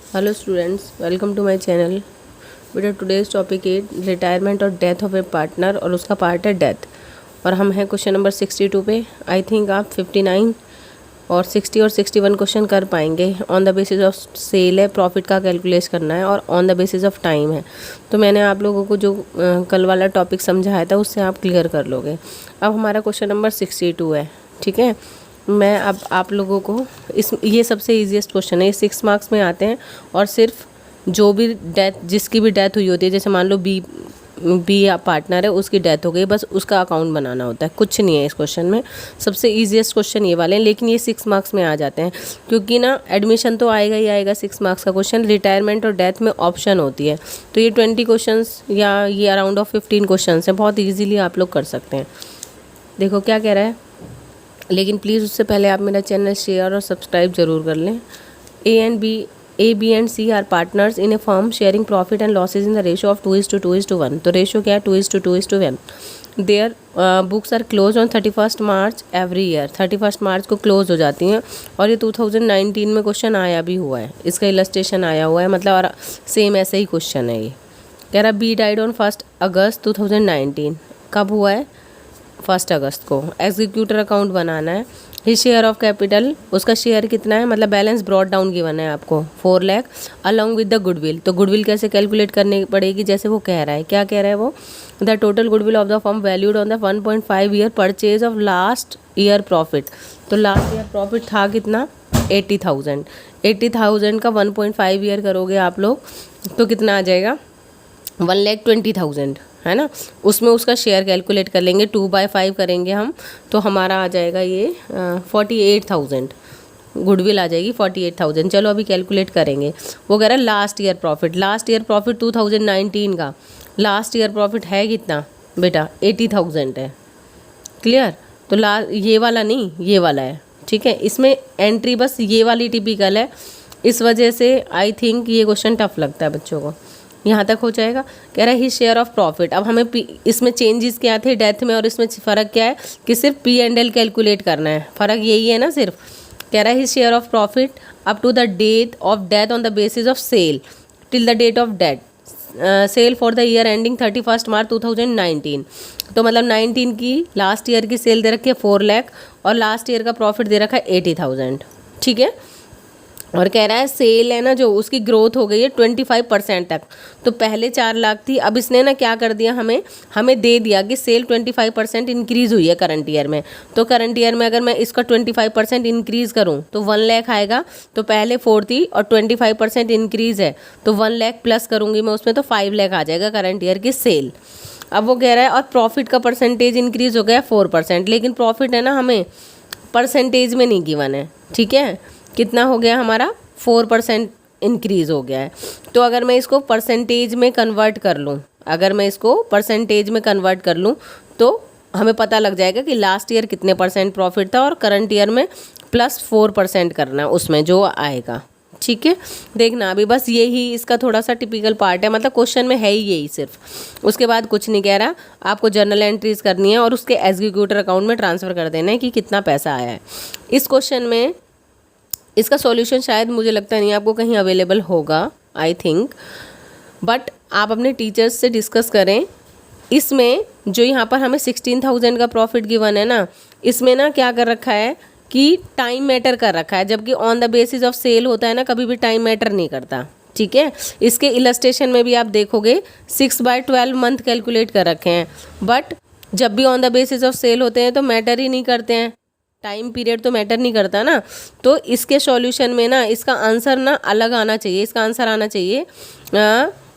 Hello students, welcome to my channel. बेटा today's topic है retirement और डेथ ऑफ ए पार्टनर और उसका पार्ट है डेथ। और हम हैं क्वेश्चन नंबर 62 पे। आई थिंक आप 59 और 60 और 61 क्वेश्चन कर पाएंगे। On the basis of sale है, प्रॉफिट का कैलकुलेट करना है और on the basis of time है। तो मैंने आप लोगों को जो कल वाला टॉपिक समझाया था उससे आप क्लियर कर लोगे। अब हमारा क्वेश्चन नंबर 62 है, ठीक है। मैं अब आप लोगों को ये सबसे ईजीएस्ट क्वेश्चन है, ये 6 मार्क्स में आते हैं। और सिर्फ जो भी डेथ, जिसकी भी डेथ हुई होती है, जैसे मान लो बी पार्टनर है, उसकी डेथ हो गई, बस उसका अकाउंट बनाना होता है, कुछ नहीं है इस क्वेश्चन में। सबसे ईजीएस्ट क्वेश्चन ये वाले हैं, लेकिन ये 6 मार्क्स में आ जाते हैं क्योंकि ना एडमिशन तो आएगा ही आएगा। 6 मार्क्स का क्वेश्चन, रिटायरमेंट और डेथ में ऑप्शन होती है। तो ये 20 क्वेश्चन या ये अराउंड ऑफ 15 क्वेश्चन है, बहुत ईजीली आप लोग कर सकते हैं। देखो क्या कह रहा है, लेकिन प्लीज़ उससे पहले आप मेरा चैनल शेयर और सब्सक्राइब जरूर कर लें। A B and C are partners in a firm sharing profit and losses in the ratio of 2:2:1। तो रेशो क्या है, 2:2:1। Their books are close on 31 March every year. 31 मार्च को क्लोज हो जाती हैं। और ये 2019 में क्वेश्चन आया भी हुआ है, इसका इलस्ट्रेशन आया हुआ है, मतलब और सेम ऐसे ही क्वेश्चन है। ये कह रहा बी डाइड ऑन 1 अगस्त 2019। कब हुआ है, 1 अगस्त को। एग्जीक्यूटर अकाउंट बनाना है। हिज शेयर ऑफ कैपिटल, उसका शेयर कितना है, मतलब बैलेंस ब्रॉड डाउन गिवन है आपको 4 lakh along with the goodwill. तो गुडविल कैसे कैलकुलेट करनी पड़ेगी, जैसे वो कह रहा है, क्या कह रहा है वो, the total goodwill of the firm valued on the 1.5 year purchase of last year profit. तो लास्ट ईयर प्रॉफिट था कितना, 80,000। 80,000 का 1.5 ईयर करोगे आप लोग तो कितना आ जाएगा, 1,20,000 है ना। उसमें उसका शेयर कैलकुलेट कर लेंगे, 2/5 करेंगे हम, तो हमारा आ जाएगा ये 48,000। गुडविल आ जाएगी 48,000। चलो अभी कैलकुलेट करेंगे। वो कह रहा है last year profit. Last year profit 2019 का लास्ट ईयर प्रॉफिट है कितना बेटा, 80,000 है। क्लियर। तो ये वाला नहीं, ये वाला है, ठीक है। इसमें एंट्री बस ये वाली टिपिकल है, इस वजह से आई थिंक ये क्वेश्चन टफ लगता है बच्चों को। यहाँ तक हो जाएगा। कह रहा है ही शेयर ऑफ प्रॉफिट। अब हमें इसमें चेंजेस क्या थे डेथ में, और इसमें फ़र्क क्या है कि सिर्फ P&L कैलकुलेट करना है, फ़र्क यही है ना सिर्फ। कह रहा है ही share of profit up to the date of death on the basis of sale till the date of death sale for the year ending 31 March 2019। तो मतलब 19 की लास्ट ईयर की सेल दे रखी है 4 लाख और लास्ट ईयर का प्रॉफिट दे रखा है 80,000, ठीक है। और कह रहा है सेल है ना जो, उसकी ग्रोथ हो गई है 25% तक। तो पहले 4 लाख थी, अब इसने ना क्या कर दिया, हमें दे दिया कि सेल 25% इंक्रीज़ हुई है करंट ईयर में। तो करंट ईयर में अगर मैं इसका 25% इंक्रीज़ करूं तो 1 लाख आएगा। तो पहले 4 थी और 25% इंक्रीज़ है तो 1 लाख प्लस करूँगी मैं उसमें, तो 5 लाख आ जाएगा करंट ईयर की सेल। अब वो कह रहा है और प्रॉफिट का परसेंटेज इंक्रीज़ हो गया 4%, लेकिन प्रॉफिट है ना हमें परसेंटेज में नहीं गिवन है, ठीक है। कितना हो गया हमारा, 4% इंक्रीज़ हो गया है। तो अगर मैं इसको परसेंटेज में कन्वर्ट कर लूँ, तो हमें पता लग जाएगा कि लास्ट ईयर कितने % प्रॉफिट था और करंट ईयर में +4% करना है उसमें जो आएगा, ठीक है। देखना अभी बस यही इसका थोड़ा सा टिपिकल पार्ट है, मतलब क्वेश्चन में है ही यही सिर्फ। उसके बाद कुछ नहीं कह रहा, आपको जर्नल एंट्रीज करनी है और उसके एग्जीक्यूटर अकाउंट में ट्रांसफ़र कर देना है कि कितना पैसा आया है। इस क्वेश्चन में इसका सॉल्यूशन शायद मुझे लगता नहीं आपको कहीं अवेलेबल होगा, आई थिंक, बट आप अपने टीचर्स से डिस्कस करें। इसमें जो यहाँ पर हमें 16,000 का प्रॉफिट गिवन है ना, इसमें ना क्या कर रखा है कि टाइम मैटर कर रखा है, जबकि on the basis of sale होता है ना, कभी भी टाइम मैटर नहीं करता, ठीक है। इसके इलस्ट्रेशन में भी आप देखोगे 6/12 मंथ कैलकुलेट कर रखे हैं, बट जब भी on the basis of sale होते हैं तो मैटर ही नहीं करते हैं, टाइम पीरियड तो मैटर नहीं करता ना। तो इसके सॉल्यूशन में ना इसका आंसर ना अलग आना चाहिए, इसका आंसर आना चाहिए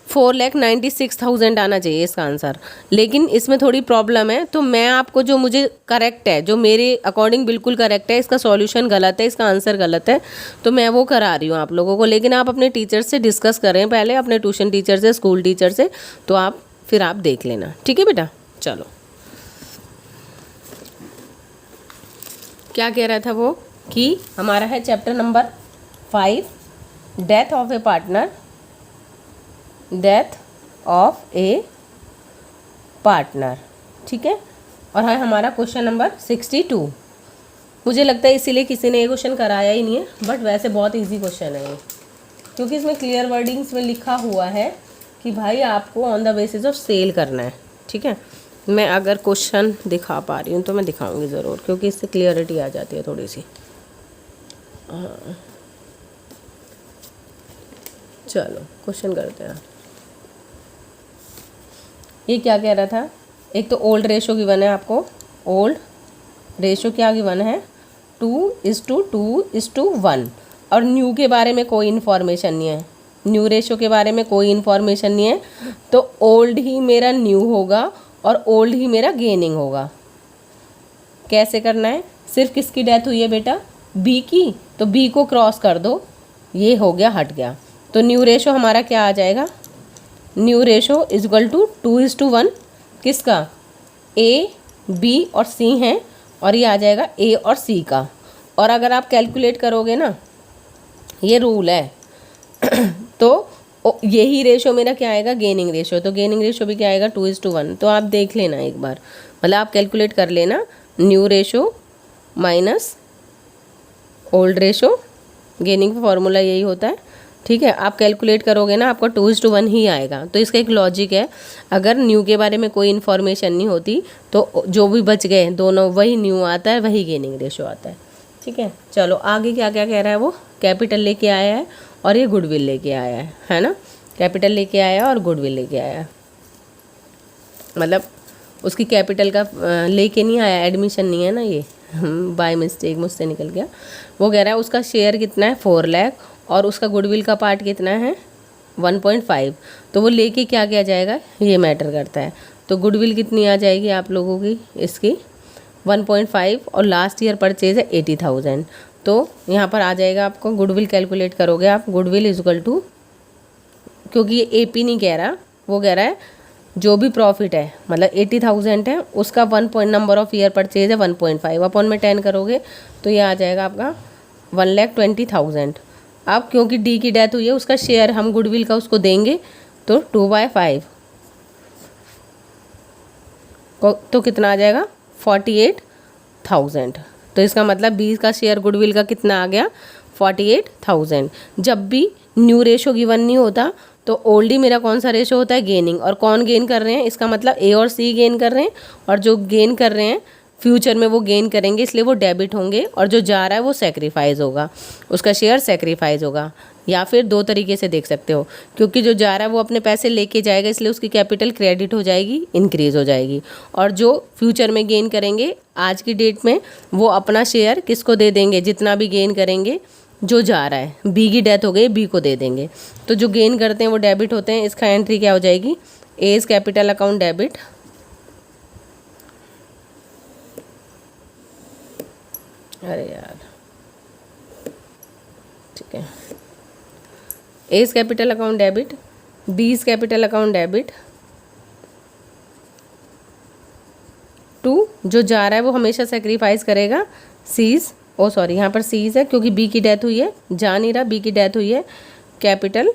4,96,000 आना चाहिए इसका आंसर। लेकिन इसमें थोड़ी प्रॉब्लम है, तो मैं आपको जो मुझे करेक्ट है, जो मेरे अकॉर्डिंग बिल्कुल करेक्ट है, इसका सॉल्यूशन गलत है, इसका आंसर गलत है, तो मैं वो करा रही हूँ आप लोगों को। लेकिन आप अपने टीचर से डिस्कस करें पहले, अपने ट्यूशन टीचर से, स्कूल टीचर से, तो आप फिर आप देख लेना, ठीक है बेटा। चलो क्या कह रहा था वो, कि हमारा है chapter number 5 death of a partner, ठीक है। और है हमारा क्वेश्चन नंबर 62। मुझे लगता है इसीलिए किसी ने ये क्वेश्चन कराया ही नहीं है, बट वैसे बहुत इजी क्वेश्चन है ये। क्योंकि इसमें क्लियर वर्डिंग्स में लिखा हुआ है कि भाई आपको on the basis of sale करना है। ठीक है, मैं अगर क्वेश्चन दिखा पा रही हूँ तो मैं दिखाऊंगी ज़रूर, क्योंकि इससे क्लियरिटी आ जाती है थोड़ी सी। हाँ चलो क्वेश्चन करते हैं। ये क्या कह रहा था, एक तो ओल्ड रेशो गिवन है आपको, ओल्ड रेशो क्या गिवन है 2:2:1, और न्यू के बारे में कोई इन्फॉर्मेशन नहीं है, न्यू रेशो के बारे में कोई इन्फॉर्मेशन नहीं है, तो ओल्ड ही मेरा न्यू होगा और ओल्ड ही मेरा गेनिंग होगा। कैसे करना है, सिर्फ किसकी डेथ हुई है बेटा, बी की, तो बी को क्रॉस कर दो, ये हो गया हट गया, तो न्यू रेशो हमारा क्या आ जाएगा, new ratio is equal to 2:1 किसका, ए बी और सी हैं, और ये आ जाएगा ए और सी का। और अगर आप कैलकुलेट करोगे ना, ये रूल है तो यही रेशो मेरा क्या आएगा, गेनिंग रेशो, तो गेनिंग रेशो भी क्या आएगा 2:1। तो आप देख लेना एक बार, मतलब आप कैलकुलेट कर लेना, new ratio minus old ratio, gaining का फॉर्मूला यही होता है। ठीक है, आप कैलकुलेट करोगे ना आपको 2:1 ही आएगा। तो इसका एक लॉजिक है, अगर न्यू के बारे में कोई इन्फॉर्मेशन नहीं होती तो जो भी बच गए दोनों, वही न्यू आता है, वही गेनिंग रेशो आता है। ठीक है, चलो आगे क्या क्या कह रहा है वो, कैपिटल लेके आया है और ये गुडविल लेके आया है ना, कैपिटल लेके आया और गुडविल लेके आया है, मतलब उसकी कैपिटल का लेके नहीं आया, एडमिशन नहीं है ना ये, बाय मिस्टेक मुझसे निकल गया। वो कह रहा है उसका शेयर कितना है 4 लाख और उसका गुडविल का पार्ट कितना है 1.5, तो वो लेके क्या किया जाएगा ये मैटर करता है। तो गुडविल कितनी आ जाएगी आप लोगों की, इसकी 1.5 और लास्ट ईयर परचेज है 80,000, तो यहाँ पर आ जाएगा आपको गुडविल, कैलकुलेट करोगे आप, गुडविल इज इक्वल टू, क्योंकि ये एपी नहीं कह रहा, वो कह रहा है जो भी प्रॉफिट है, मतलब 80,000 है उसका 1 ऑफ ईयर परचेज है 1.5 अपॉन में 10 करोगे तो ये आ जाएगा आपका 1,20,000। अब क्योंकि डी की डेथ हुई है उसका शेयर हम गुडविल का उसको देंगे, तो 2/5 तो कितना आ जाएगा 48,000। तो इसका मतलब 20 का शेयर गुडविल का कितना आ गया 48,000। जब भी न्यू रेशो गिवन नहीं होता तो ओल्ड ही मेरा कौन सा रेशो होता है, गेनिंग, और कौन गेन कर रहे हैं, इसका मतलब ए और सी गेन कर रहे हैं, और जो गेन कर रहे हैं फ्यूचर में वो गेन करेंगे, इसलिए वो डेबिट होंगे, और जो जा रहा है वो सेक्रीफाइस होगा, उसका शेयर सेक्रीफाइस होगा। या फिर दो तरीके से देख सकते हो, क्योंकि जो जा रहा है वो अपने पैसे लेके जाएगा इसलिए उसकी कैपिटल क्रेडिट हो जाएगी, इंक्रीज हो जाएगी, और जो फ्यूचर में गेन करेंगे आज की डेट में वो अपना शेयर किसको दे देंगे, जितना भी गेन करेंगे जो जा रहा है, बी की डेथ हो गई बी को दे देंगे, तो जो गेन करते हैं वो डेबिट होते हैं। इसका एंट्री क्या हो जाएगी, A is capital account debit, अरे यार ठीक है, A is capital account debit, B is capital account debit, to जो जा रहा है वो हमेशा सेक्रीफाइस करेगा, सीज ओ सॉरी यहाँ पर सीज है क्योंकि बी की डेथ हुई है, जा नहीं रहा, बी की डेथ हुई है, कैपिटल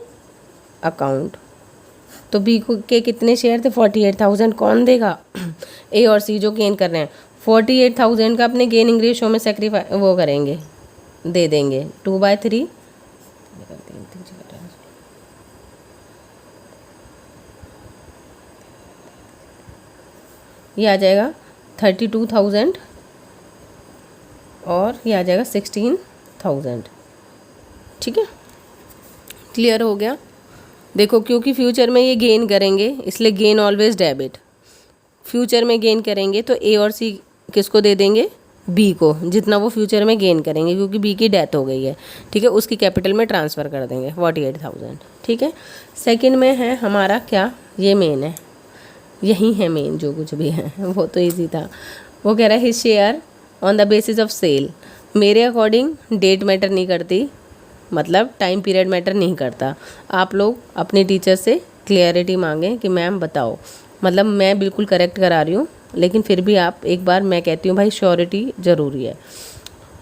अकाउंट। तो बी के कितने शेयर थे 48,000, कौन देगा ए और सी जो गेन कर रहे हैं 48,000 का अपने गेनिंग रेशो में सेक्रीफाइस वो करेंगे, दे देंगे 2/3, ये आ जाएगा 32,000 और ये आ जाएगा 16,000। ठीक है, क्लियर हो गया। देखो क्योंकि फ्यूचर में ये गेन करेंगे इसलिए गेन ऑलवेज डेबिट, फ्यूचर में गेन करेंगे तो ए और सी किसको दे देंगे, बी को, जितना वो फ्यूचर में गेन करेंगे, क्योंकि बी की डेथ हो गई है। ठीक है, उसकी कैपिटल में ट्रांसफ़र कर देंगे 48,000। ठीक है, सेकंड में है हमारा क्या, ये मेन है, यही है मेन, जो कुछ भी है वो तो इजी था। वो कह रहा है his share on the basis of sale, मेरे अकॉर्डिंग डेट मैटर नहीं करती, मतलब टाइम पीरियड मैटर नहीं करता। आप लोग अपने टीचर से क्लियरिटी मांगें कि मैम बताओ, मतलब मैं बिल्कुल करेक्ट करा रही हूँ लेकिन फिर भी आप एक बार, मैं कहती हूँ भाई श्योरिटी ज़रूरी है।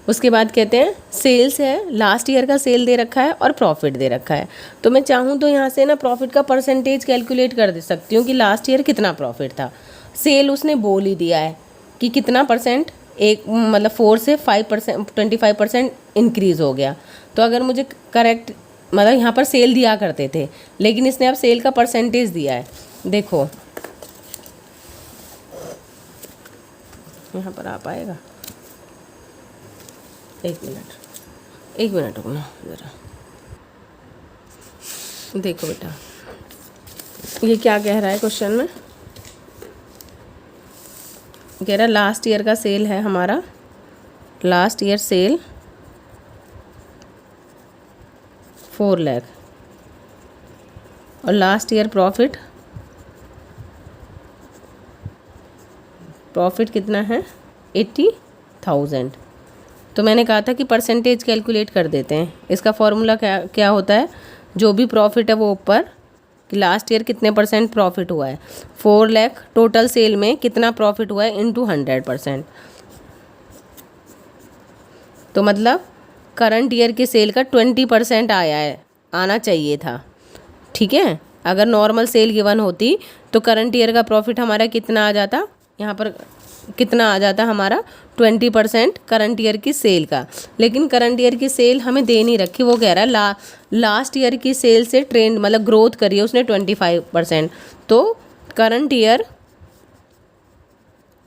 उसके बाद कहते हैं सेल्स है, लास्ट ईयर का सेल दे रखा है और प्रॉफिट दे रखा है, तो मैं चाहूँ तो यहाँ से ना प्रॉफिट का परसेंटेज कैलकुलेट कर दे सकती हूँ कि लास्ट ईयर कितना प्रॉफिट था। सेल उसने बोल ही दिया है कि कितना परसेंट, एक मतलब 4 से 5%, 25% इंक्रीज़ हो गया। तो अगर मुझे करेक्ट मतलब यहाँ पर सेल दिया करते थे, लेकिन इसने अब सेल का परसेंटेज दिया है। देखो यहाँ पर आ पाएगा, एक मिनट रुकना ज़रा। देखो बेटा ये क्या कह रहा है क्वेश्चन में, कह रहा है लास्ट ईयर का सेल है हमारा, लास्ट ईयर सेल 4 लाख और लास्ट ईयर प्रॉफिट कितना है 80,000। तो मैंने कहा था कि परसेंटेज कैलकुलेट कर देते हैं। इसका फॉर्मूला क्या होता है, जो भी प्रॉफिट है वो ऊपर, कि लास्ट ईयर कितने परसेंट प्रॉफिट हुआ है, 4 लाख टोटल सेल में कितना प्रॉफिट हुआ है इनटू 100%। तो मतलब करंट ईयर की सेल का 20% आया है, आना चाहिए था। ठीक है, अगर नॉर्मल सेल गिवन होती तो करंट ईयर का प्रॉफिट हमारा कितना आ जाता, यहाँ पर कितना आ जाता हमारा 20% करंट ईयर की सेल का। लेकिन करंट ईयर की सेल हमें दे नहीं रखी, वो कह रहा है लास्ट ईयर की सेल से ट्रेंड मतलब ग्रोथ करी है उसने 25%। तो करंट ईयर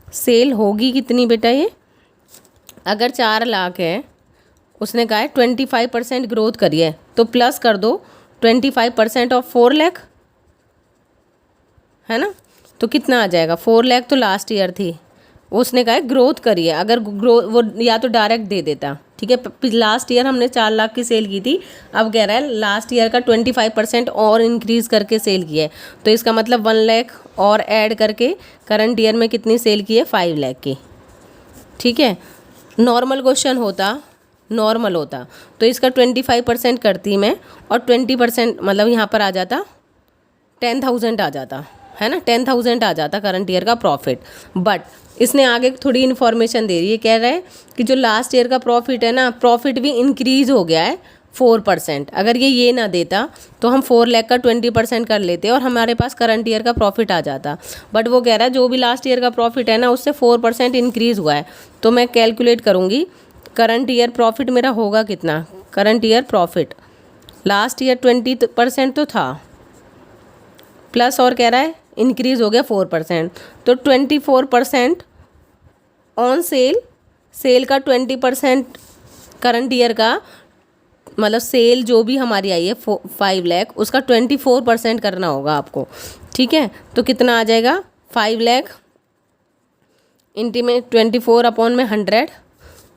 सेल होगी कितनी बेटा, ये अगर 4 लाख है, उसने कहा है 25% ग्रोथ करी है, तो प्लस कर दो 25% ऑफ 4 लाख, है ना। तो कितना आ जाएगा, 4 लाख तो लास्ट ईयर थी, उसने कहा है ग्रोथ करी है। अगर ग्रोथ वो या तो डायरेक्ट दे देता, ठीक है, लास्ट ईयर हमने 4 लाख की सेल की थी, अब कह रहा है लास्ट ईयर का 25% और इंक्रीज़ करके सेल की है, तो इसका मतलब 1 लाख और ऐड करके करंट ईयर में कितनी सेल की है 5 लाख की। ठीक है, नॉर्मल क्वेश्चन होता, नॉर्मल होता तो इसका 25% करती मैं, और 20% मतलब यहाँ पर आ जाता 10,000 आ जाता, है ना, 10,000 आ जाता करंट ईयर का प्रॉफिट। बट इसने आगे थोड़ी इन्फॉर्मेशन दे रही है, कह रहा है कि जो लास्ट ईयर का प्रॉफिट है ना, प्रॉफिट भी इंक्रीज़ हो गया है 4%। अगर ये ना देता तो हम 4 लाख का 20% कर लेते और हमारे पास करंट ईयर का प्रॉफिट आ जाता। बट वो कह रहा है जो भी लास्ट ईयर का प्रॉफिट है ना, उससे 4% इंक्रीज़ हुआ है। तो मैं कैलकुलेट करूँगी करंट ईयर प्रॉफिट मेरा होगा कितना, current year profit last year 20% तो था, प्लस और कह रहा है इंक्रीज़ हो गया 4%, तो 24% ऑन सेल, सेल का 20% करंट ईयर का, मतलब सेल जो भी हमारी आई है 5 लाख, उसका 24% करना होगा आपको। ठीक है, तो कितना आ जाएगा 5 लाख इंटी में 24/100,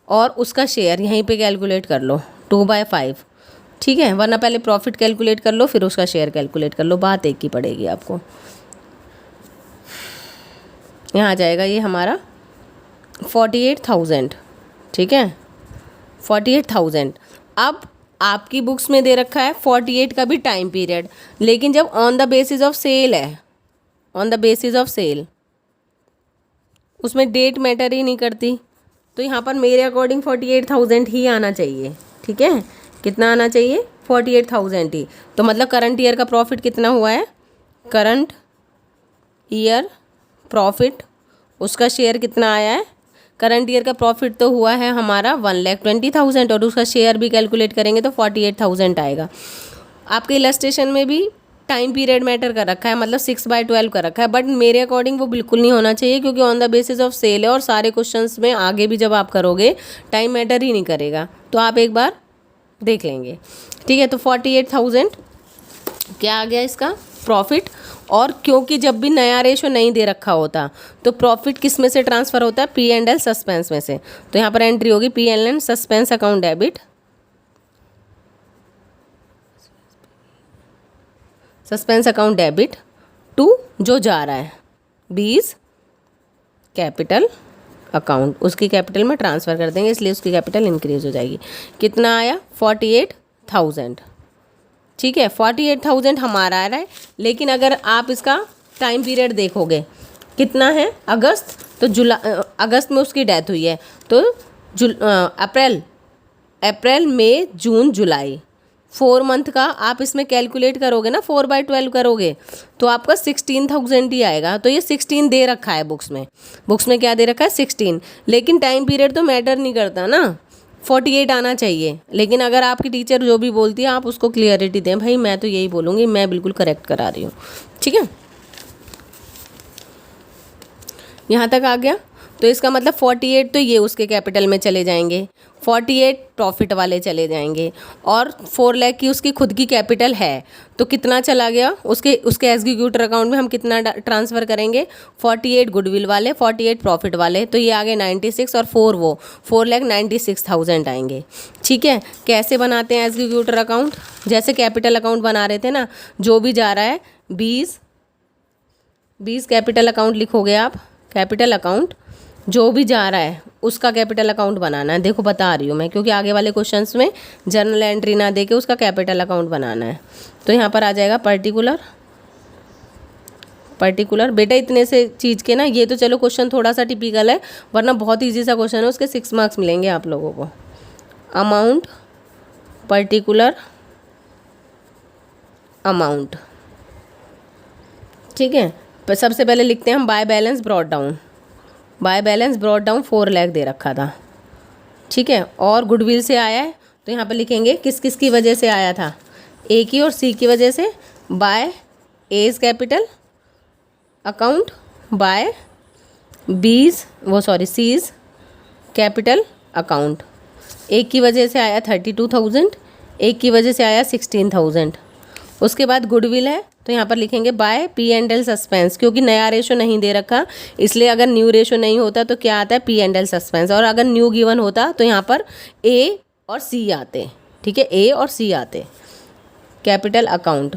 और उसका शेयर यहीं पे कैलकुलेट कर लो 2/5। ठीक है, वरना पहले प्रॉफिट कैलकुलेट कर लो फिर उसका शेयर कैलकुलेट कर लो, बात एक ही पड़ेगी आपको। यहाँ आ जाएगा ये हमारा 48,000। ठीक है, 48,000। अब आपकी बुक्स में दे रखा है 48 का भी टाइम पीरियड, लेकिन जब on the basis of sale है, on the basis of sale, उसमें डेट मैटर ही नहीं करती, तो यहाँ पर मेरे अकॉर्डिंग 48,000 ही आना चाहिए। ठीक है, कितना आना चाहिए 48,000 ही। तो मतलब करंट ईयर का प्रॉफिट कितना हुआ है, करंट ईयर प्रॉफिट, उसका शेयर कितना आया है, करंट ईयर का प्रॉफिट तो हुआ है हमारा 1,20,000 और उसका शेयर भी कैलकुलेट करेंगे तो 48,000 आएगा। आपके इलस्ट्रेशन में भी टाइम पीरियड मैटर कर रखा है, मतलब 6/12 कर रखा है, बट मेरे अकॉर्डिंग वो बिल्कुल नहीं होना चाहिए, क्योंकि on the basis of sale है और सारे क्वेश्चंस में आगे भी जब आप करोगे टाइम मैटर ही नहीं करेगा। तो आप एक बार देख लेंगे। ठीक है, तो 48,000 क्या आ गया इसका प्रॉफिट। और क्योंकि जब भी नया रेशो नहीं दे रखा होता तो प्रॉफिट किस में से ट्रांसफ़र होता है, P&L सस्पेंस में से। तो यहाँ पर एंट्री होगी P&L suspense account debit, suspense account debit to जो जा रहा है बीज कैपिटल अकाउंट, उसकी कैपिटल में ट्रांसफ़र कर देंगे, इसलिए उसकी कैपिटल इंक्रीज हो जाएगी। कितना आया 48,000। ठीक है, 48,000 हमारा आ रहा है, लेकिन अगर आप इसका टाइम पीरियड देखोगे कितना है, अगस्त, तो अगस्त में उसकी डेथ हुई है, तो अप्रैल मई जून जुलाई 4 मंथ का आप इसमें कैलकुलेट करोगे ना, 4/12 करोगे तो आपका 16,000 ही आएगा। तो ये 16 दे रखा है बुक्स में क्या दे रखा है 16, लेकिन टाइम पीरियड तो मैटर नहीं करता ना, 48 आना चाहिए। लेकिन अगर आपकी टीचर जो भी बोलती है आप उसको क्लियरिटी दें, भाई मैं तो यही बोलूँगी, मैं बिल्कुल करेक्ट करा रही हूँ। ठीक है, यहाँ तक आ गया। तो इसका मतलब 48 तो ये उसके कैपिटल में चले जाएंगे, 48 प्रॉफिट वाले चले जाएंगे, और 4 लाख की उसकी खुद की कैपिटल है, तो कितना चला गया उसके एग्जीक्यूटर अकाउंट में हम कितना ट्रांसफ़र करेंगे, 48 गुडविल वाले, 48 प्रॉफिट वाले, तो ये आगे 96 और 4,96,000 आएंगे। ठीक है, कैसे बनाते हैं एग्जीक्यूटर अकाउंट, जैसे कैपिटल अकाउंट बना रहे थे ना, जो भी जा रहा है 20 कैपिटल अकाउंट लिखोगे आप, कैपिटल अकाउंट जो भी जा रहा है उसका कैपिटल अकाउंट बनाना है। देखो बता रही हूँ मैं, क्योंकि आगे वाले क्वेश्चंस में जर्नल एंट्री ना देके उसका कैपिटल अकाउंट बनाना है। तो यहाँ पर आ जाएगा पर्टिकुलर। बेटा इतने से चीज़ के ना, ये तो चलो क्वेश्चन थोड़ा सा टिपिकल है, वरना बहुत ईजी सा क्वेश्चन है, उसके 6 मार्क्स मिलेंगे आप लोगों को। Amount, particular amount. ठीक है, सबसे पहले लिखते हैं हम by balance brought down. By balance brought down 4 lakh दे रखा था। ठीक है, और गुडविल से आया है, तो यहाँ पर लिखेंगे किस किस की वजह से आया था, ए की और सी की वजह से। By A's capital account, by C's capital account. एक की वजह से आया 32,000, एक की वजह से आया 16,000। उसके बाद गुडविल है, तो यहाँ पर लिखेंगे बाय P&L सस्पेंस, क्योंकि नया रेशो नहीं दे रखा, इसलिए अगर न्यू रेशो नहीं होता तो क्या आता है, P&L सस्पेंस, और अगर न्यू गिवन होता तो यहाँ पर A और C आते। ठीक है, A और C आते। कैपिटल अकाउंट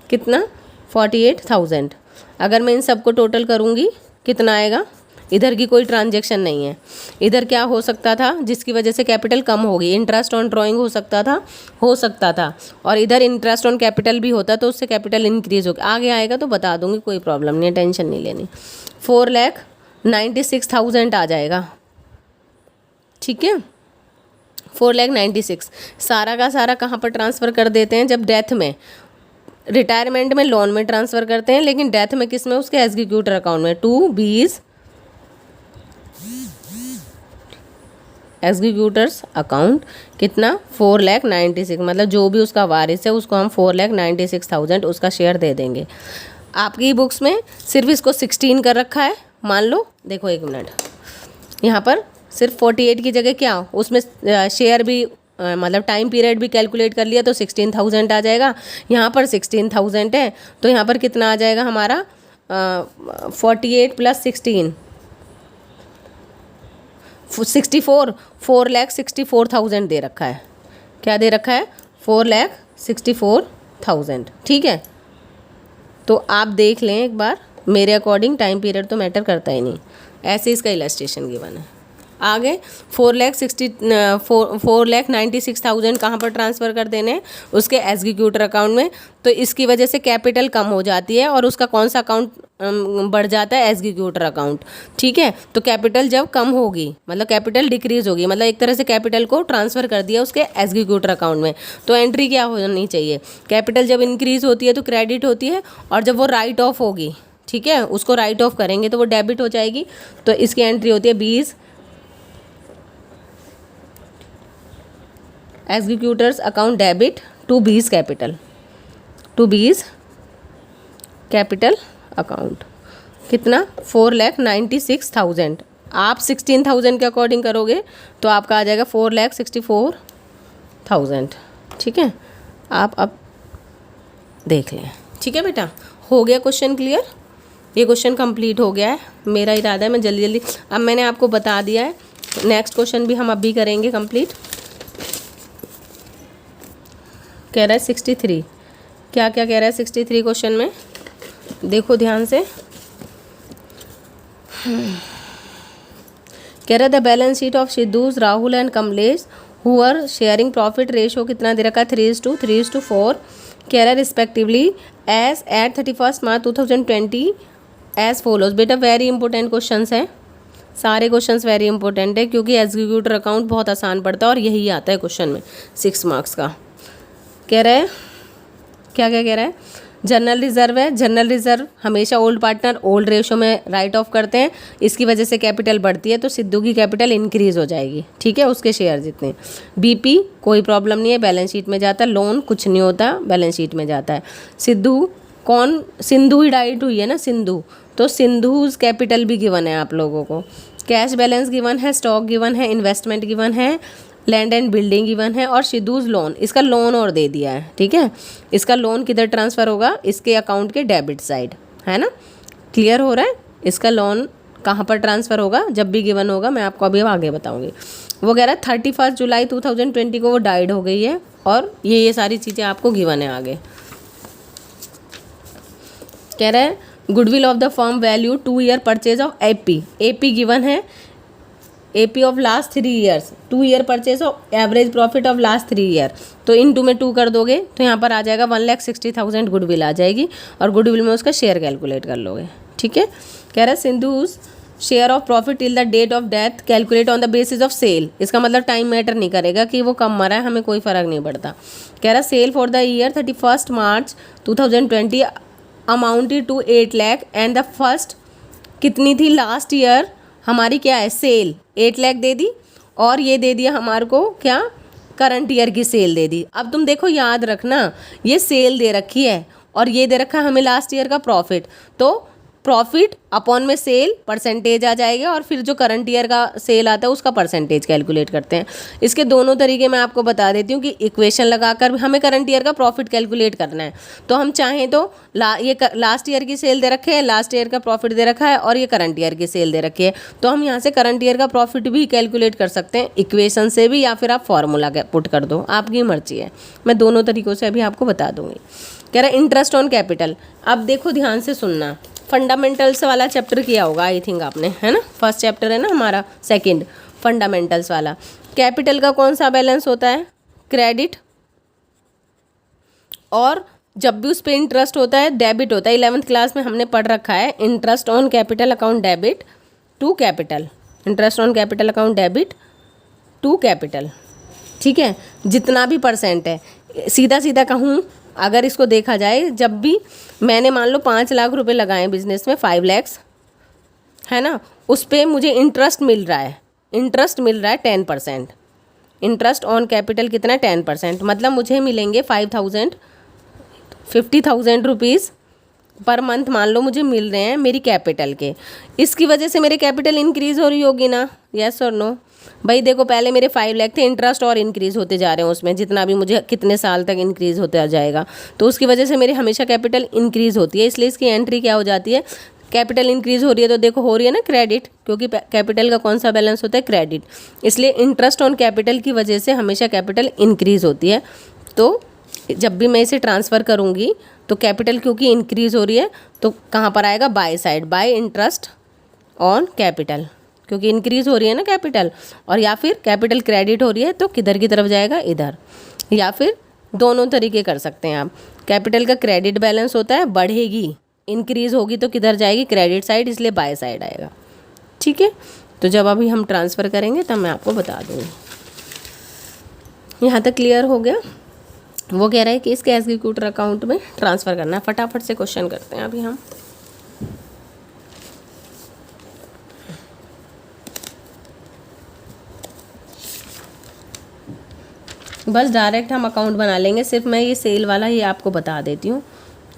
कितना, 48,000। अगर मैं इन सबको टोटल करूँगी कितना आएगा, इधर की कोई ट्रांजैक्शन नहीं है, इधर क्या हो सकता था जिसकी वजह से कैपिटल कम होगी, इंटरेस्ट ऑन ड्राइंग हो सकता था, और इधर इंटरेस्ट ऑन कैपिटल भी होता तो उससे कैपिटल इंक्रीज होगा। आगे आएगा तो बता दूंगी, कोई प्रॉब्लम नहीं है, टेंशन नहीं लेनी। 4,96,000 आ जाएगा। ठीक है, 4,96,000 सारा का सारा कहाँ पर ट्रांसफ़र कर देते हैं, जब डेथ में, रिटायरमेंट में लोन में ट्रांसफ़र करते हैं, लेकिन डेथ में किस में, उसके एग्जीक्यूटर अकाउंट में। 2B's एग्जीक्यूटर्स अकाउंट कितना, 4,96,000, मतलब जो भी उसका वारिस है उसको हम 4,96,000 उसका शेयर दे देंगे। आपकी बुक्स में सिर्फ इसको 16 कर रखा है, मान लो। देखो एक मिनट, यहाँ पर सिर्फ 48 की जगह क्या, उसमें शेयर भी मतलब टाइम पीरियड भी कैलकुलेट कर लिया तो 16,000 आ जाएगा। यहाँ पर 16,000 है, तो यहाँ पर कितना आ जाएगा हमारा, 48 + 16 64, 4,64,000 दे रखा है। क्या दे रखा है, 4,64,000। ठीक है, तो आप देख लें एक बार, मेरे अकॉर्डिंग टाइम पीरियड तो मैटर करता ही नहीं, ऐसे इसका इलस्ट्रेशन गिवन है। आगे 4,96,000 कहाँ पर ट्रांसफ़र कर देने हैं, उसके एग्जीक्यूटर अकाउंट में। तो इसकी वजह से कैपिटल कम हो जाती है, और उसका कौन सा अकाउंट बढ़ जाता है, एग्जीक्यूटर अकाउंट। ठीक है, तो कैपिटल जब कम होगी मतलब कैपिटल डिक्रीज होगी, मतलब एक तरह से कैपिटल को ट्रांसफ़र कर दिया उसके एग्जीक्यूटर अकाउंट में, तो एंट्री क्या होनी चाहिए, कैपिटल जब इंक्रीज होती है तो क्रेडिट होती है, और जब वो राइट ऑफ होगी, ठीक है, उसको राइट ऑफ करेंगे तो वो डेबिट हो जाएगी। तो इसकी एंट्री होती है 20 executors account debit to B's capital account. कितना, 4,96,000। आप 16,000 के अकॉर्डिंग करोगे तो आपका आ जाएगा 4,64,000। ठीक है, आप अब देख लें। ठीक है बेटा, हो गया क्वेश्चन क्लियर, ये क्वेश्चन कंप्लीट हो गया है। मेरा इरादा है मैं जल्दी जल्दी, अब मैंने आपको बता दिया है, नेक्स्ट क्वेश्चन भी हम अभी करेंगे कंप्लीट। कह रहा है 63, क्या क्या कह रहा है 63 क्वेश्चन में, देखो ध्यान से। कह रहा है the balance sheet of Sidhu's, Rahul and Kamlesh who are sharing profit ratio कितना दे रखा है, 3:4। कह रहा है respectively as at 31 March 2020 as follows. बेटा वेरी इंपॉर्टेंट क्वेश्चंस हैं, सारे क्वेश्चंस वेरी इंपॉर्टेंट है, क्योंकि एग्जीक्यूटर अकाउंट बहुत आसान पड़ता है और यही आता है क्वेश्चन में 6 मार्क्स का। कह रहा है क्या क्या कह रहा है, जनरल रिजर्व है, जनरल रिजर्व हमेशा ओल्ड पार्टनर ओल्ड रेशो में राइट ऑफ करते हैं, इसकी वजह से कैपिटल बढ़ती है, तो सिद्धू की कैपिटल इंक्रीज हो जाएगी, ठीक है, उसके शेयर जितने। बीपी कोई प्रॉब्लम नहीं है, बैलेंस शीट में जाता है। लोन कुछ नहीं होता, बैलेंस शीट में जाता है। सिद्धू कौन, सिंधु ही डाइट हुई है ना, सिंधु, तो सिंधुज कैपिटल भी गिवन है आप लोगों को। कैश बैलेंस गिवन है, स्टॉक गिवन है, इन्वेस्टमेंट गिवन है, लैंड एंड बिल्डिंग गिवन है, और सिद्धूज लोन, इसका लोन और दे दिया है, ठीक है। इसका लोन किधर ट्रांसफ़र होगा, इसके अकाउंट के डेबिट साइड, है ना, क्लियर हो रहा है। इसका लोन कहाँ पर ट्रांसफ़र होगा, जब भी गिवन होगा, मैं आपको अभी आगे बताऊंगी। वो कह रहा है 31 जुलाई 2020 को वो डाइड हो गई है, और ये सारी चीज़ें आपको गिवन है आगे। कह रहा है goodwill of the firm value 2 year purchase of AP, AP given है, AP of last 3 years, 2 year purchase of average profit of last 3 year, तो इन 2 में 2 कर दोगे तो यहाँ पर आ जाएगा 1,60,000 गुडविल आ जाएगी, और गुडविल में उसका शेयर कैलकुलेट कर लोगे, ठीक है। कह रहा है Sindhu's share of profit till the date of death calculate on the basis of sale, इसका मतलब टाइम मैटर नहीं करेगा कि वो कब मरा है, हमें कोई फ़र्क नहीं पड़ता। कह रहा है sale for the year 31 March 2020 amounted to 8 lakh, and the first कितनी थी लास्ट ईयर हमारी, क्या है, सेल 8 लाख दे दी, और ये दे दिया हमारे को क्या, करंट ईयर की सेल दे दी। अब तुम देखो याद रखना, ये सेल दे रखी है और ये दे रखा है हमें लास्ट ईयर का प्रॉफिट, तो प्रॉफिट अपॉन में सेल परसेंटेज आ जाएगा, और फिर जो करंट ईयर का सेल आता है उसका परसेंटेज कैलकुलेट करते हैं। इसके दोनों तरीके मैं आपको बता देती हूँ कि इक्वेशन लगाकर हमें करंट ईयर का प्रॉफिट कैलकुलेट करना है, तो हम चाहें तो ये लास्ट ईयर की सेल दे रखे है, लास्ट ईयर का प्रॉफिट दे रखा है, और ये करंट ईयर की सेल दे रखी है, तो हम यहाँ से करंट ईयर का प्रॉफिट भी कैलकुलेट कर सकते हैं इक्वेशन से भी, या फिर आप फॉर्मूला पुट कर दो, आपकी मर्जी है, मैं दोनों तरीक़ों से अभी आपको बता दूँगी। कह रहा है इंटरेस्ट ऑन कैपिटल, अब देखो ध्यान से सुनना, फंडामेंटल्स वाला चैप्टर किया होगा आई थिंक आपने, है ना, फर्स्ट चैप्टर है ना हमारा, सेकंड फंडामेंटल्स वाला। कैपिटल का कौन सा बैलेंस होता है, क्रेडिट, और जब भी उस पर इंटरेस्ट होता है डेबिट होता है। 11th क्लास में हमने पढ़ रखा है interest on capital account debit to capital, interest on capital account debit to capital, ठीक है, जितना भी परसेंट है। सीधा सीधा कहूँ अगर इसको देखा जाए, जब भी मैंने मान लो 5 लाख रुपए लगाए बिजनेस में, 5 लाख है ना, उस पर मुझे इंटरेस्ट मिल रहा है, इंटरेस्ट मिल रहा है 10%, इंटरेस्ट ऑन कैपिटल कितना है 10%, मतलब मुझे मिलेंगे 50,000 रुपीज़ पर मंथ मान लो मुझे मिल रहे हैं मेरी कैपिटल के। इसकी वजह से मेरे कैपिटल इंक्रीज़ हो रही होगी ना, यस और नो। भाई देखो पहले मेरे 5 लाख थे, इंटरेस्ट और इंक्रीज़ होते जा रहे हैं उसमें, जितना भी मुझे कितने साल तक इंक्रीज़ होता जाएगा, तो उसकी वजह से मेरी हमेशा कैपिटल इंक्रीज़ होती है, इसलिए इसकी एंट्री क्या हो जाती है, कैपिटल इंक्रीज़ हो रही है तो देखो हो रही है ना क्रेडिट, क्योंकि कैपिटल का कौन सा बैलेंस होता है, क्रेडिट, इसलिए इंटरेस्ट ऑन कैपिटल की वजह से हमेशा कैपिटल इंक्रीज़ होती है। तो जब भी मैं इसे ट्रांसफ़र करूँगी तो कैपिटल क्योंकि इंक्रीज़ हो रही है तो कहाँ पर आएगा, by side, bye interest on capital, क्योंकि इंक्रीज़ हो रही है ना कैपिटल, और या फिर कैपिटल क्रेडिट हो रही है तो किधर की तरफ जाएगा, इधर, या फिर दोनों तरीके कर सकते हैं आप। कैपिटल का क्रेडिट बैलेंस होता है, बढ़ेगी, इंक्रीज़ होगी तो किधर जाएगी, क्रेडिट साइड, इसलिए बाय साइड आएगा, ठीक है। तो जब अभी हम ट्रांसफ़र करेंगे तब मैं आपको बता दूँगी। यहाँ तक क्लियर हो गया। वो कह रहा है कि इसके एग्जीक्यूटर अकाउंट में ट्रांसफ़र करना है। फटाफट से क्वेश्चन करते हैं अभी हम। बस डायरेक्ट हम अकाउंट बना लेंगे, सिर्फ मैं ये सेल वाला ये आपको बता देती हूँ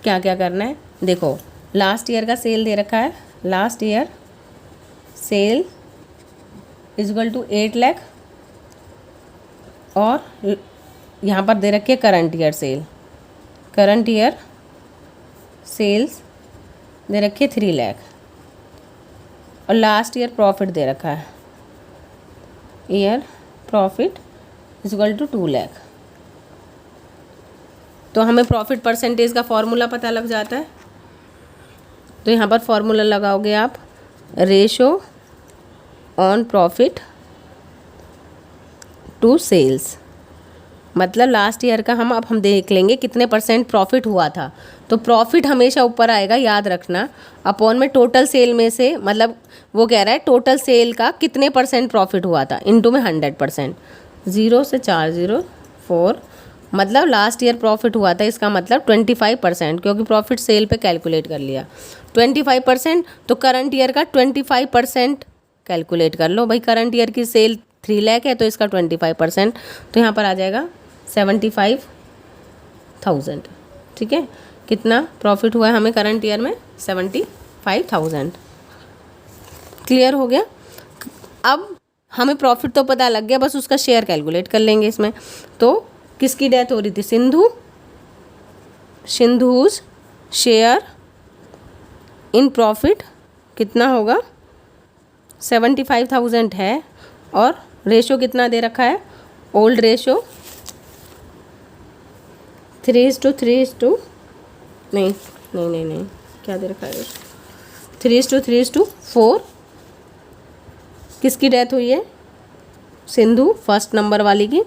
क्या क्या करना है। देखो लास्ट ईयर का सेल दे रखा है, last year sale equal to 8 lakh, और यहाँ पर दे रखी है current year sale, current year sales दे रखी है 3 लाख, और लास्ट ईयर प्रॉफिट दे रखा है, year profit equal to 2 lakh. तो हमें प्रॉफिट परसेंटेज का फॉर्मूला पता लग जाता है, तो यहाँ पर फॉर्मूला लगाओगे आप, ratio on profit to sales, मतलब लास्ट ईयर का हम देख लेंगे कितने परसेंट प्रॉफिट हुआ था, तो प्रॉफिट हमेशा ऊपर आएगा, याद रखना, अपॉन में टोटल सेल में से, मतलब वो कह रहा है टोटल सेल का कितने परसेंट प्रॉफिट हुआ था, इनटू में 100%, 0 से 4 0 4 मतलब लास्ट ईयर प्रॉफिट हुआ था, इसका मतलब 25%, क्योंकि प्रॉफिट सेल पे कैलकुलेट कर लिया 25%, तो करंट ईयर का 25% कैलकुलेट कर लो भाई। करंट ईयर की सेल 3 लाख है तो इसका 25%, तो यहाँ पर आ जाएगा 75,000। ठीक है, कितना प्रॉफिट हुआ है हमें करंट ईयर में? 75,000। क्लियर हो गया? अब हमें प्रॉफिट तो पता लग गया, बस उसका शेयर कैलकुलेट कर लेंगे इसमें। तो किसकी डेथ हो रही थी? सिंधुज शेयर इन प्रॉफिट कितना होगा? 75,000 है, और रेशो कितना दे रखा है? ओल्ड रेशो 3:3 नहीं, क्या दे रखा है? 3:3:4। किसकी डेथ हुई है? सिंधु, फर्स्ट नंबर वाली की।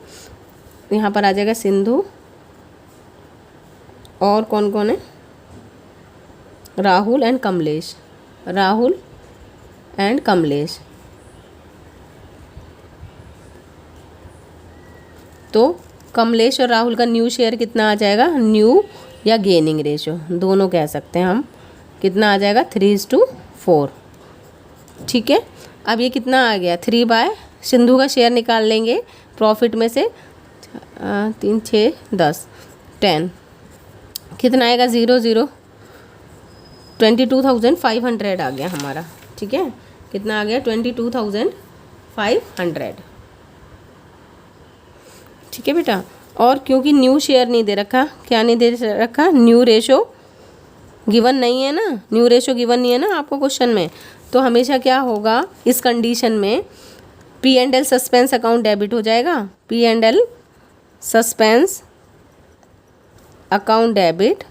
यहाँ पर आ जाएगा सिंधु, और कौन कौन है? राहुल एंड कमलेश। राहुल एंड कमलेश। तो कमलेश और राहुल का न्यू शेयर कितना आ जाएगा? न्यू या गेनिंग रेशो दोनों कह सकते हैं हम। कितना आ जाएगा? 3:4। ठीक है, अब ये कितना आ गया? 3 सिंधु का शेयर निकाल लेंगे प्रॉफिट में से, 3 6 10 10। कितना आएगा? 0 22,500 आ गया हमारा। ठीक है, कितना आ गया? 22,500। ठीक है बेटा, और क्योंकि न्यू शेयर नहीं दे रखा, क्या नहीं दे रखा? न्यू रेशो गिवन नहीं है ना, न्यू रेशो गिवन नहीं है ना आपको क्वेश्चन में। तो हमेशा क्या होगा इस कंडीशन में? P&L सस्पेंस अकाउंट डेबिट हो जाएगा। P&L suspense account debit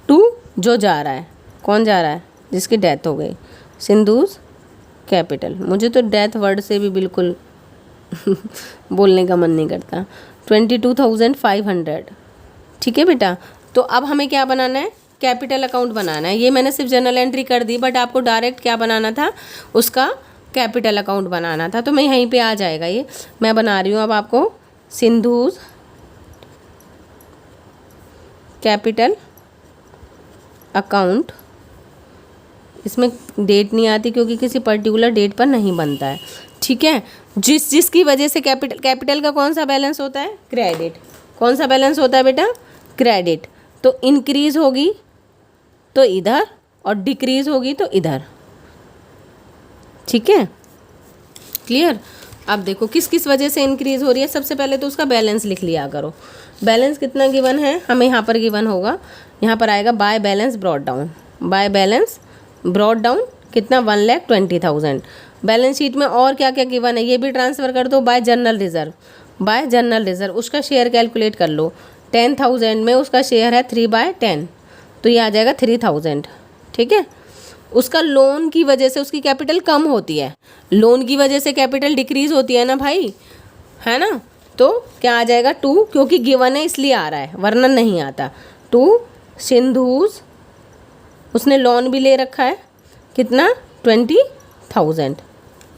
to जो जा रहा है, कौन जा रहा है? जिसकी डेथ हो गई, सिंधुज कैपिटल। मुझे तो डेथ वर्ड से भी बिल्कुल बोलने का मन नहीं करता। 22,500। ठीक है बेटा, तो अब हमें क्या बनाना है? कैपिटल अकाउंट बनाना है। ये मैंने सिर्फ जर्नल एंट्री कर दी, बट आपको डायरेक्ट क्या बनाना था? उसका कैपिटल अकाउंट बनाना था। तो मैं यहीं पे आ जाएगा, ये मैं बना रही हूँ अब आपको सिंधुज कैपिटल अकाउंट। इसमें डेट नहीं आती क्योंकि किसी पर्टिकुलर डेट पर नहीं बनता है। ठीक है, जिसकी वजह से कैपिटल का कौन सा बैलेंस होता है? क्रेडिट। कौन सा बैलेंस होता है बेटा? क्रेडिट। तो इंक्रीज होगी तो इधर, और डिक्रीज होगी तो इधर। ठीक है, क्लियर? अब देखो किस किस वजह से इंक्रीज हो रही है। सबसे पहले तो उसका बैलेंस लिख लिया करो। बैलेंस कितना गिवन है हमें? यहाँ पर गिवन होगा, यहाँ पर आएगा bye balance brought down. By balance brought down कितना? 1,20,000। बैलेंस शीट में और क्या क्या गिवन है ये भी ट्रांसफ़र कर दो। Bye general reserve, bye general reserve उसका शेयर कैलकुलेट कर लो। 10,000 में उसका शेयर है 3/10, तो ये आ जाएगा 3,000। ठीक है, उसका लोन की वजह से उसकी कैपिटल कम होती है। लोन की वजह से कैपिटल डिक्रीज होती है ना भाई, है ना? तो क्या आ जाएगा? 2, क्योंकि गिवन है इसलिए आ रहा है, वरना नहीं आता। 2 सिंधुज, उसने लोन भी ले रखा है, कितना? 20,000।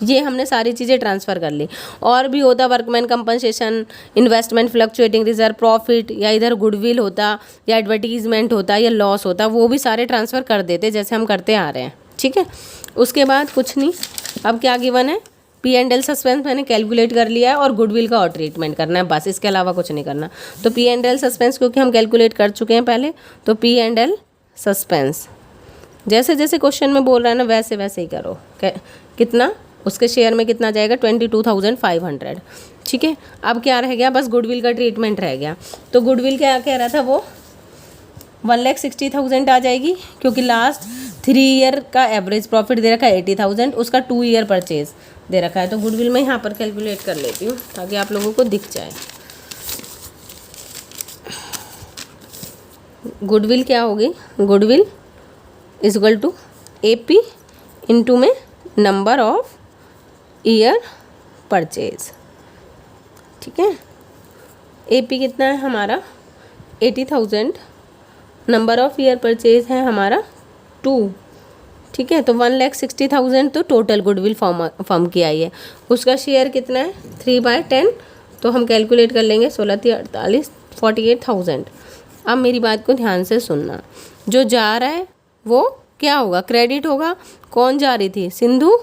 ये हमने सारी चीज़ें ट्रांसफ़र कर ली। और भी होता workman compensation, investment fluctuating reserve, profit, या इधर गुडविल होता, या एडवर्टीजमेंट होता, या लॉस होता, वो भी सारे ट्रांसफ़र कर देते जैसे हम करते आ रहे हैं। ठीक है, उसके बाद कुछ नहीं। अब क्या गिवन है? P&L सस्पेंस मैंने कैलकुलेट कर लिया है, और गुडविल का और ट्रीटमेंट करना है, बस इसके अलावा कुछ नहीं करना। तो P&L सस्पेंस क्योंकि हम कैलकुलेट कर चुके हैं पहले, तो P&L सस्पेंस जैसे जैसे क्वेश्चन में बोल रहा है ना वैसे वैसे ही करो। कितना? उसके शेयर में कितना जाएगा? 22,500। ठीक है, अब क्या रह गया? बस गुडविल का ट्रीटमेंट रह गया। तो गुडविल क्या कह रहा था वो? 1,60,000 आ जाएगी, क्योंकि लास्ट 3 ईयर का एवरेज प्रॉफिट दे रखा है 80,000, उसका 2 ईयर परचेज दे रखा है। तो गुडविल मैं यहाँ पर कैलकुलेट कर लेती हूँ ताकि आप लोगों को दिख जाए। गुडविल क्या होगी? Goodwill is equal to AP into में नंबर ऑफ ईयर परचेज। ठीक है, AP कितना है हमारा? 80,000। नंबर ऑफ ईयर परचेज है हमारा 2। ठीक है, तो 1,60,000 तो टोटल गुडविल फॉर्म की आई है। उसका शेयर कितना है? 3/10। तो हम कैलकुलेट कर लेंगे 16 × 48 48,000। अब मेरी बात को ध्यान से सुनना, जो जा रहा है वो क्या होगा, क्रेडिट होगा। कौन जा रही थी, सिंधु,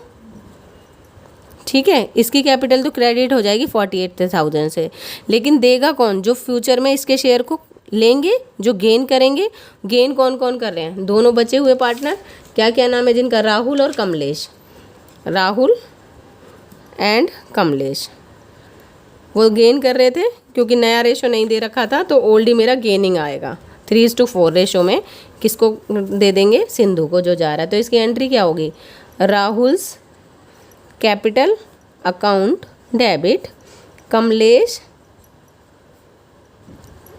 ठीक है। इसकी कैपिटल तो क्रेडिट हो जाएगी 48,000 से, लेकिन देगा कौन, जो फ्यूचर में इसके शेयर को लेंगे, जो गेन करेंगे। गेन कौन कौन कर रहे हैं, दोनों बचे हुए पार्टनर, क्या क्या नाम है जिनका, राहुल और कमलेश, राहुल एंड कमलेश। वो गेन कर रहे थे क्योंकि नया रेशो नहीं दे रखा था, तो ओल्ड ही मेरा गेनिंग आएगा। 3:4 रेशो में किसको दे देंगे, सिंधु को जो जा रहा है। तो इसकी एंट्री क्या होगी, Rahul's capital account debit, Kamlesh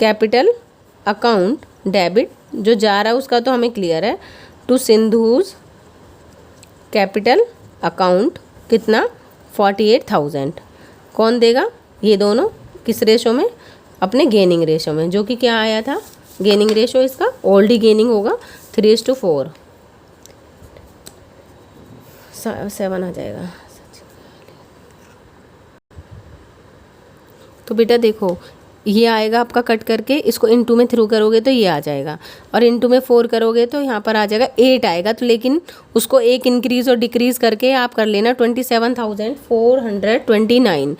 capital account debit, जो जा रहा है उसका तो हमें क्लियर है, टू सिंधुज कैपिटल अकाउंट कितना, 48,000। कौन देगा, ये दोनों किस रेशो में, अपने गेनिंग रेशो में, जो कि क्या आया था, गेनिंग रेशो इसका ओल्ड ही गेनिंग होगा, 3:4 7 आ जाएगा। तो बेटा देखो, ये आएगा आपका कट करके, इसको इनटू में थ्रू करोगे तो ये आ जाएगा, और इनटू में 4 करोगे तो यहाँ पर आ जाएगा 8 आएगा। तो लेकिन उसको एक इंक्रीज़ और डिक्रीज़ करके आप कर लेना 27,429,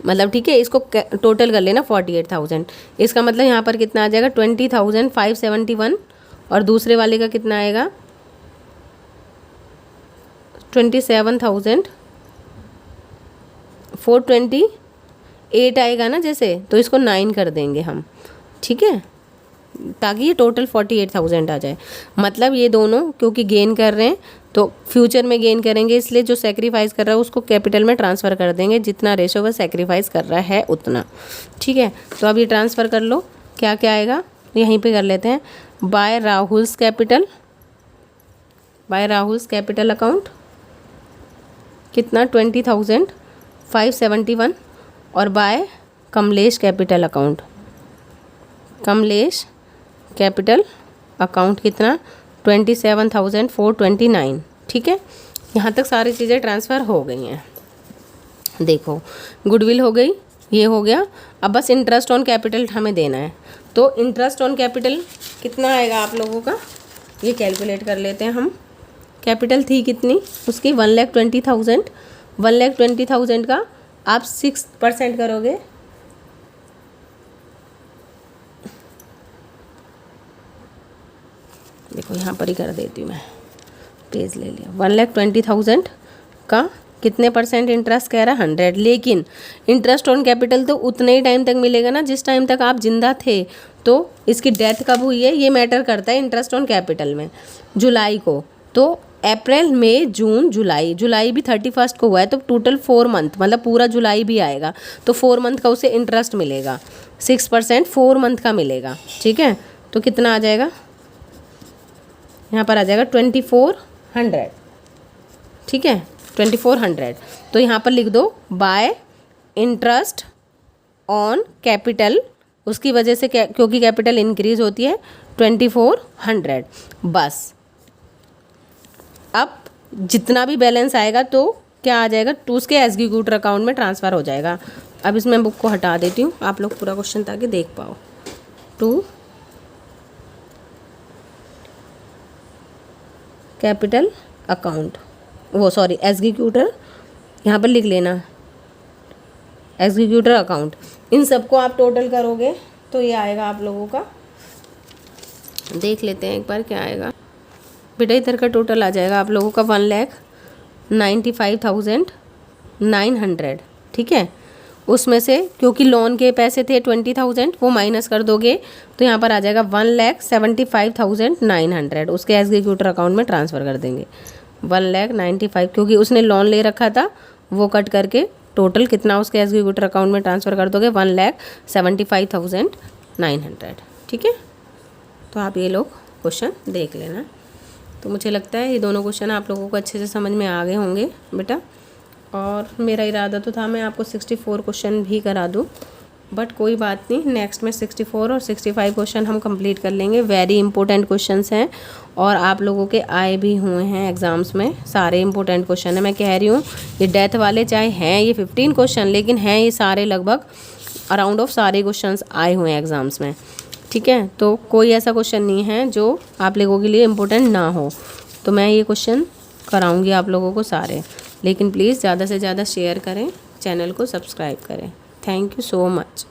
मतलब ठीक है। इसको टोटल कर लेना 48,000। इसका मतलब यहाँ पर कितना आ जाएगा, 20,571, और दूसरे वाले का कितना आएगा, 27,428 आएगा ना जैसे, तो इसको 9 कर देंगे हम, ठीक है, ताकि ये टोटल 48,000 आ जाए। मतलब ये दोनों क्योंकि गेन कर रहे हैं तो फ्यूचर में गेन करेंगे, इसलिए जो सेक्रीफाइस कर रहा है उसको कैपिटल में ट्रांसफ़र कर देंगे, जितना रेशो वह सेक्रीफाइस कर रहा है उतना, ठीक है। तो अब ये ट्रांसफ़र कर लो, क्या क्या आएगा यहीं पे कर लेते हैं। By Rahul's capital, by Rahul's capital account कितना, 20,571, और by Kamlesh capital account, Kamlesh capital account कितना, 27,429, ठीक है। यहाँ तक सारी चीज़ें ट्रांसफ़र हो गई हैं। देखो गुडविल हो गई, ये हो गया। अब बस इंटरेस्ट ऑन कैपिटल हमें देना है, तो इंटरेस्ट ऑन कैपिटल कितना आएगा आप लोगों का, ये कैलकुलेट कर लेते हैं हम। कैपिटल थी कितनी उसकी, 1,20,000। 1,20,000 का आप 6% करोगे, देखो यहाँ पर ही कर देती हूँ मैं, पेज ले लिया। 1,20,000 का कितने परसेंट इंटरेस्ट कह रहा है, 100। लेकिन इंटरेस्ट ऑन कैपिटल तो उतने ही टाइम तक मिलेगा ना जिस टाइम तक आप जिंदा थे। तो इसकी डेथ कब हुई है ये मैटर करता है इंटरेस्ट ऑन कैपिटल में, जुलाई को। तो अप्रैल मई जून जुलाई, जुलाई भी 31 को हुआ है, तो टोटल 4 मंथ, मतलब पूरा जुलाई भी आएगा, तो 4 मंथ का उसे इंटरेस्ट मिलेगा, 6% 4 मंथ का मिलेगा, ठीक है। तो कितना आ जाएगा, यहाँ पर आ जाएगा 2,400, ठीक है, 2,400। तो यहाँ पर लिख दो बाय इंटरेस्ट ऑन कैपिटल, उसकी वजह से क्योंकि कैपिटल इंक्रीज होती है, 2,400 बस। अब जितना भी बैलेंस आएगा तो क्या आ जाएगा, टू उसके एग्जीक्यूटर अकाउंट में ट्रांसफ़र हो जाएगा। अब इसमें बुक को हटा देती हूँ, आप लोग पूरा क्वेश्चन ताकि देख पाओ। टू कैपिटल अकाउंट, वो सॉरी एग्जीक्यूटर, यहाँ पर लिख लेना एग्जीक्यूटर अकाउंट। इन सबको आप टोटल करोगे तो ये आएगा आप लोगों का, देख लेते हैं एक बार क्या आएगा बेटा। इधर का टोटल आ जाएगा आप लोगों का 1,95,900, ठीक है। उसमें से क्योंकि लोन के पैसे थे 20,000, वो माइनस कर दोगे तो यहाँ पर आ जाएगा 1,75,900, उसके एग्जीक्यूटर अकाउंट में ट्रांसफ़र कर देंगे। 1,95,000 क्योंकि उसने लोन ले रखा था, वो कट करके टोटल कितना उसके एग्जीक्यूटर अकाउंट में ट्रांसफ़र कर दोगे, 1,75,900, ठीक है। तो आप ये लोग क्वेश्चन देख लेना। तो मुझे लगता है ये दोनों क्वेश्चन आप लोगों को अच्छे से समझ में आ गए होंगे बेटा, और मेरा इरादा तो था मैं आपको 64 क्वेश्चन भी करा दूँ, बट कोई बात नहीं, नेक्स्ट में 64 और 65 क्वेश्चन हम कंप्लीट कर लेंगे। वेरी इंपॉर्टेंट क्वेश्चंस हैं और आप लोगों के आए भी हुए हैं एग्ज़ाम्स में, सारे इंपॉर्टेंट क्वेश्चन है। मैं कह रही हूँ ये डेथ वाले चाहे हैं ये 15 क्वेश्चन, लेकिन हैं ये सारे लगभग अराउंड ऑफ सारे क्वेश्चंस आए हुए हैं एग्ज़ाम्स में, ठीक है। तो कोई ऐसा क्वेश्चन नहीं है जो आप लोगों के लिए इम्पोर्टेंट ना हो, तो मैं ये क्वेश्चन कराऊंगी आप लोगों को सारे। लेकिन प्लीज़ ज़्यादा से ज़्यादा शेयर करें, चैनल को सब्सक्राइब करें। Thank you so much.